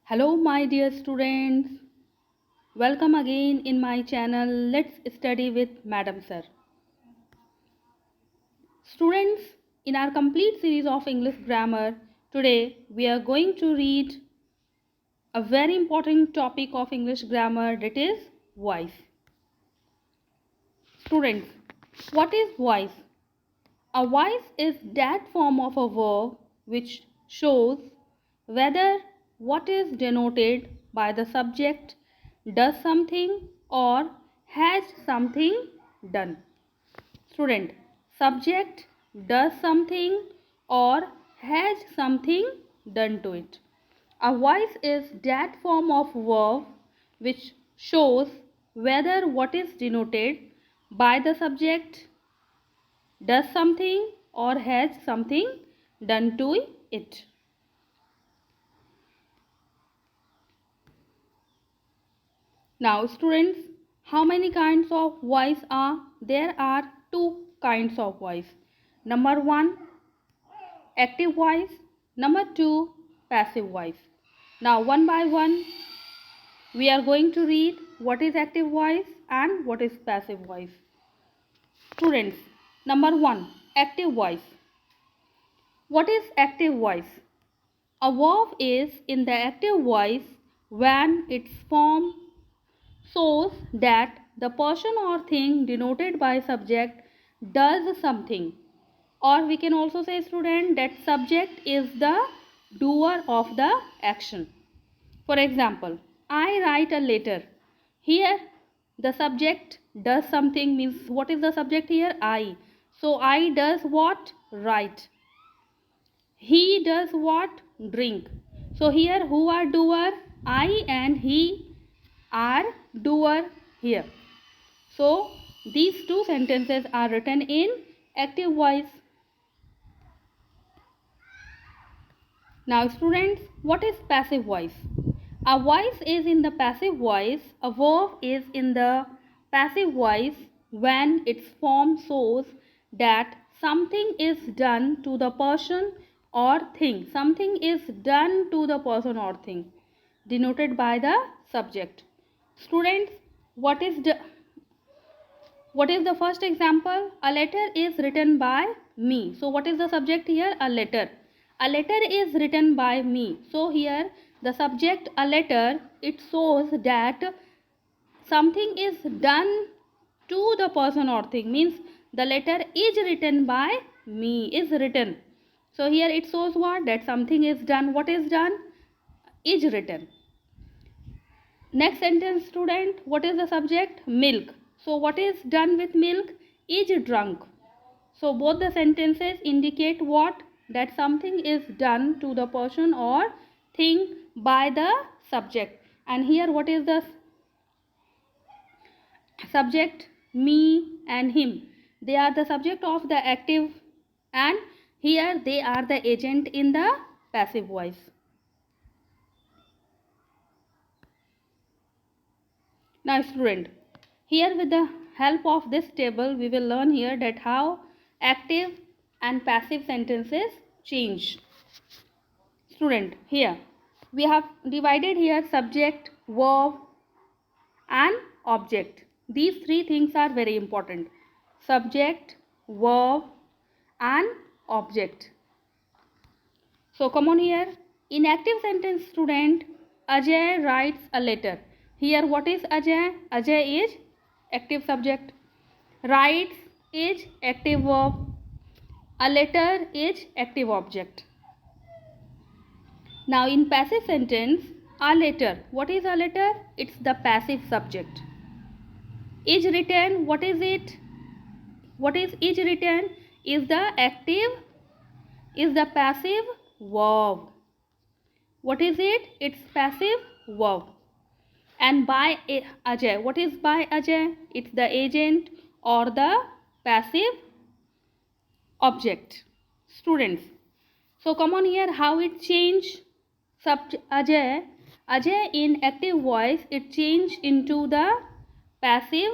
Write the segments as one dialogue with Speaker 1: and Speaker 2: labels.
Speaker 1: Hello, my dear students. Welcome again in my channel. Let's study with Madam Sir. Students, in our complete series of English grammar, today we are going to read a very important topic of English grammar, that is voice. Students, what is voice? A voice is that form of a verb which shows whether what is denoted by the subject does something or has something done. Student, subject does something or has something done to it. A voice is that form of verb which shows whether what is denoted by the subject does something or has something done to it. Now students, how many kinds of voice are? There are two kinds of voice. Number one, active voice. Number two, passive voice. Now one by one, we are going to read what is active voice and what is passive voice. Students, number one, active voice. What is active voice? A verb is in the active voice when its form shows that the person or thing denoted by subject does something, or we can also say, student, that subject is the doer of the action. For example, I write a letter. Here the subject does something, means what is the subject here? I. So I does what? Write. He does what? Drink. So here who are doer? I and he are doer here. So these two sentences are written in active voice. Now students, what is passive voice? A voice is in the passive voice. A verb is in the passive voice when its form shows that something is done to the person or thing. Something is done to the person or thing denoted by the subject. Students, what is the first example? A letter is written by me. So what is the subject here? A letter. A letter is written by me. So here the subject a letter, it shows that something is done to the person or thing, means the letter is written by me, is written. So here it shows what? That something is done. What is done? Is written. Next sentence, student, what is the subject? Milk. So what is done with milk? Is drunk. So both the sentences indicate what? That something is done to the person or thing by the subject. And here what is the subject? Me and him. They are the subject of the active, and here they are the agent in the passive voice. Now student, here with the help of this table we will learn here that how active and passive sentences change. Student, here we have divided here subject, verb and object. These three things are very important. Subject, verb and object. So come on here. In active sentence, student, Ajay writes a letter. Here what is Ajay? Ajay is active subject. Writes is active verb. A letter is active object. Now in passive sentence, a letter. What is a letter? It's the passive subject. Is written. What is it? What is written? Is the active, is the passive verb. What is it? It's passive verb. And by Ajay. What is by Ajay? It's the agent or the passive object. Students. So come on here, how it change? Ajay. Ajay in active voice, it changed into the passive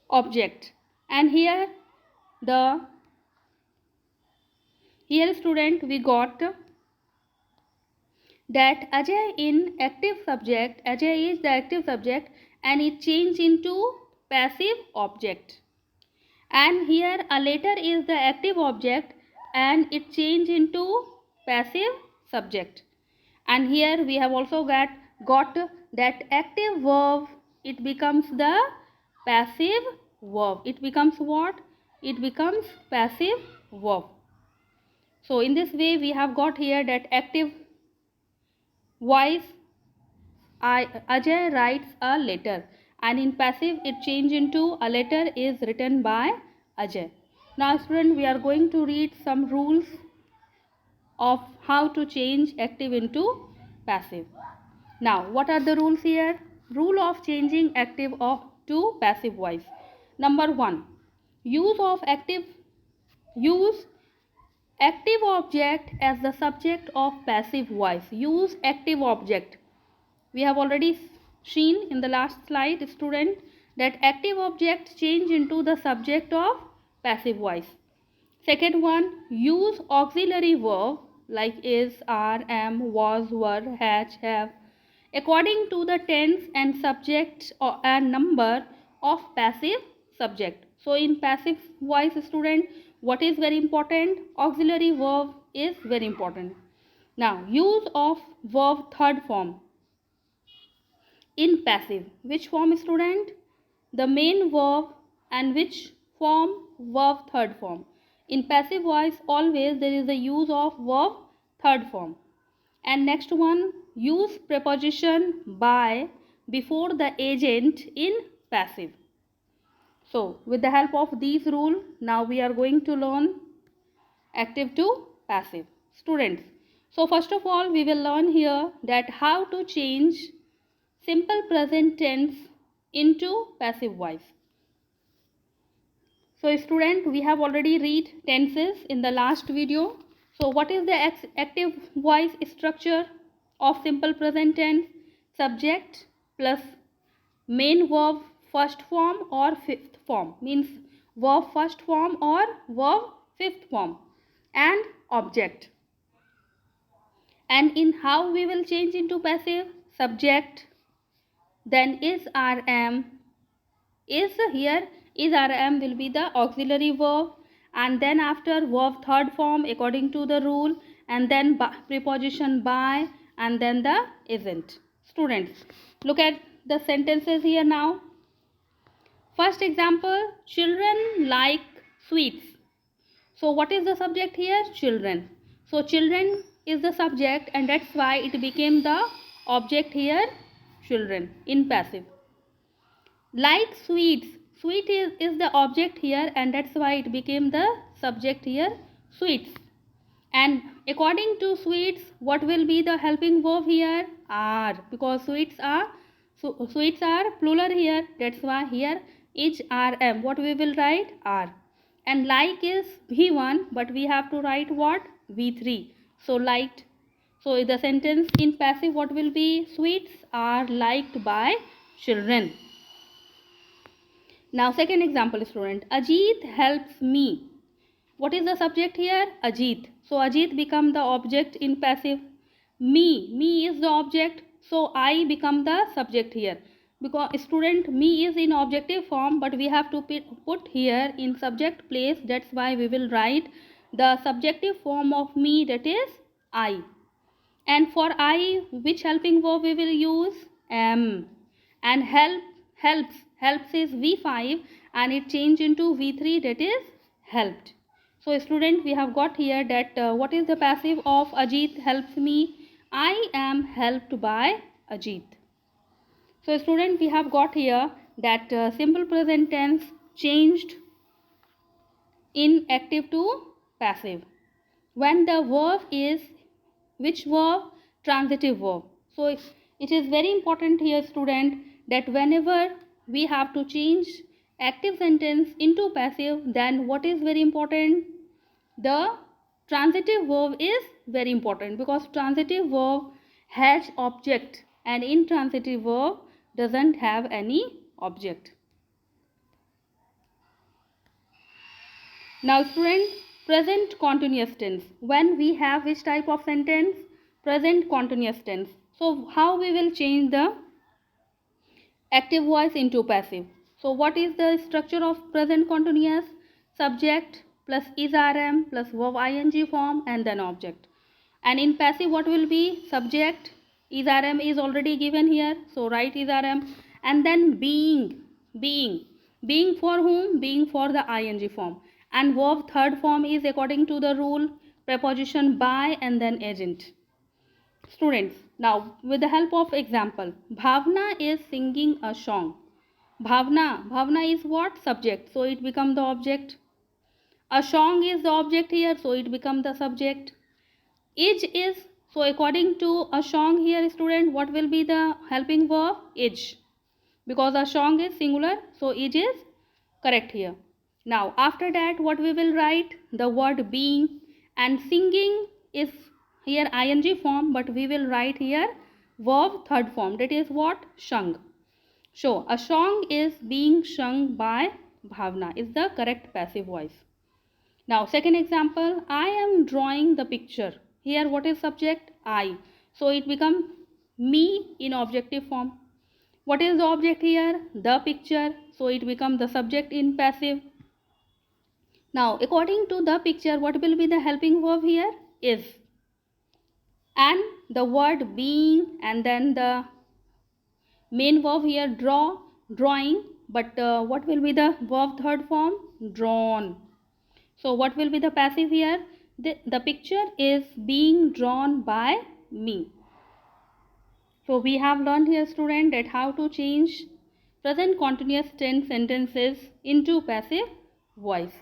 Speaker 1: object. And here student, we got that Ajay in active subject, Ajay is the active subject and it changed into passive object. And here a letter is the active object and it changed into passive subject. And here we have also got that active verb, it becomes the passive verb. It becomes what? It becomes passive verb. So in this way we have got here that active voice Ajay writes a letter, and in passive it changed into a letter is written by Ajay. Now student, we are going to read some rules of how to change active into passive. Now what are the rules here? Rule of changing active to passive voice. Number 1. Use active object as the subject of passive voice. Use active object. We have already seen in the last slide, student, that active object change into the subject of passive voice. Second one, use auxiliary verb like is, are, am, was, were, has, have according to the tense and subject and number of passive subject. So in passive voice, student, what is very important? Auxiliary verb is very important. Now use of verb third form in passive. Which form, student? The main verb. And which form? Verb third form. In passive voice always there is the use of verb third form. And next one, use preposition by before the agent in passive. So with the help of these rules, now we are going to learn active to passive. Students, so first of all we will learn here that how to change simple present tense into passive voice. So student, we have already read tenses in the last video. So what is the active voice structure of simple present tense? Subject plus main verb first form or fifth form, means verb first form or verb fifth form, and object. And in how we will change into passive? Subject, then is, are, am. Is here, is, are, am will be the auxiliary verb, and then after verb third form according to the rule, and then preposition by, and then the isn't. Students, look at the sentences here now. First example, children like sweets. So what is the subject here? Children. So children is the subject and that's why it became the object here, children, in passive. Like sweets. Sweet is the object here and that's why it became the subject here, sweets. And according to sweets, what will be the helping verb here? Are, because sweets are plural here. That's why here is, are, am. What we will write? Are. And like is V1, but we have to write what? V3. So liked. So the sentence in passive what will be? Sweets are liked by children. Now second example, student. Ajit helps me. What is the subject here? Ajit. So Ajit become the object in passive. Me is the object. So I become the subject here. Because student, me is in objective form, but we have to put here in subject place. That's why we will write the subjective form of me, that is I. And for I, which helping verb we will use? Am. And helps is V5 and it changed into V3, that is helped. So student, we have got here that what is the passive of Ajit helps me? I am helped by Ajit. So student, we have got here that simple present tense changed in active to passive when the verb is, which verb? Transitive verb. So it is very important here, student, that whenever we have to change active sentence into passive, then what is very important? The transitive verb is very important, because transitive verb has object and intransitive verb doesn't have any object. Now students, present continuous tense. When we have which type of sentence? present continuous tense. So how we will change the active voice into passive? So what is the structure of present continuous? Subject plus is rm plus verb ing form and then object. And in passive what will be? Subject is rm is already given here, so write is rm, and then being for whom? Being for the ing form, and verb third form is according to the rule preposition by and then agent. Students, now with the help of example, Bhavna is singing a song. Bhavna is what? Subject, so it become the object. A song is the object here, so it become the subject. Is, so according to a song here, student, what will be the helping verb? Is, because a song is singular, so is correct here. Now after that what we will write? The word being, and singing is here ing form, but we will write here verb third form, that is what? Sung. So a song is being sung by Bhavna is the correct passive voice. Now second example, I am drawing the picture. Here what is subject? I. So it becomes me in objective form. What is the object here? The picture. So it becomes the subject in passive. Now according to the picture, what will be the helping verb here? Is. And the word being, and then the main verb here drawing, but what will be the verb third form? Drawn. So what will be the passive here? The picture is being drawn by me. So we have learned here, student, that how to change present continuous tense sentences into passive voice.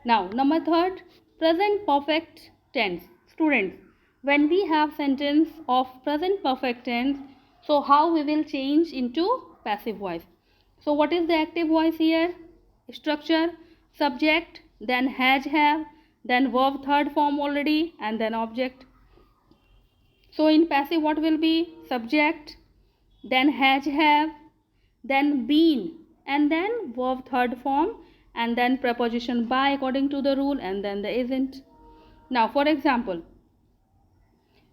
Speaker 1: Now number third, present perfect tense. Students, when we have sentence of present perfect tense, so how we will change into passive voice? So what is the active voice here? Structure, subject, then has, have, then verb third form already, and then object. So in passive what will be? Subject, then has, have, then been, and then verb third form, and then preposition by according to the rule, and then the isn't. Now for example,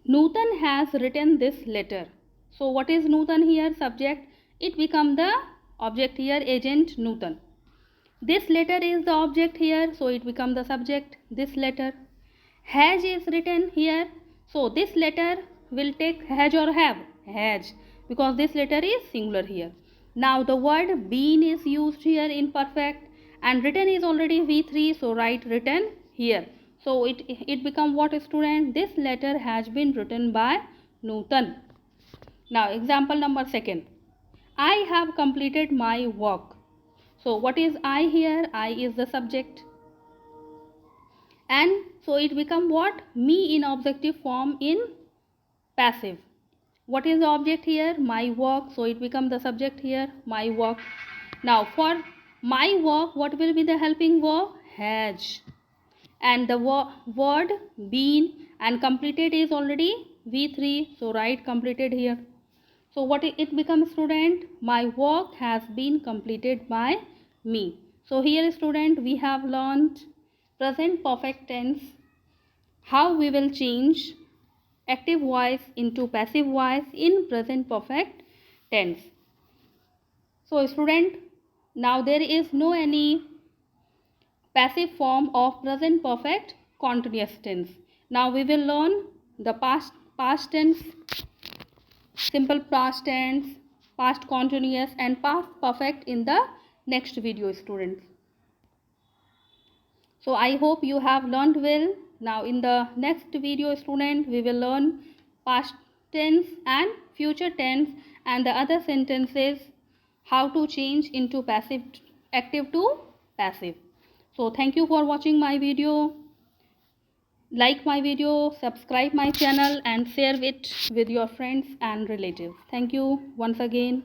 Speaker 1: Nutan has written this letter. So what is Nutan here? Subject. It becomes the object here, agent Nutan. This letter is the object here, so it becomes the subject, this letter. Has is written here, so this letter will take has or have? Has, because this letter is singular here. Now the word been is used here in perfect, and written is already V3, so write written here. So it become what, student? This letter has been written by Nutan. Now example number second. I have completed my work. So what is I here? I is the subject. And so it become what? Me in objective form in passive. What is the object here? My work. So it become the subject here, my work. Now for my work, what will be the helping verb? Has. And the word been, and completed is already V3, so write completed here. So what it becomes, student? My work has been completed by me. So here, student, we have learned present perfect tense, how we will change active voice into passive voice in present perfect tense. So student, now there is no any passive form of present perfect continuous tense. Now we will learn the past tense, simple past tense, past continuous, and past perfect in the next video, students. So I hope you have learned well. Now in the next video, student, we will learn past tense and future tense and the other sentences, how to change into passive, active to passive. So thank you for watching my video. Like my video, subscribe my channel, and share it with your friends and relatives. Thank you once again.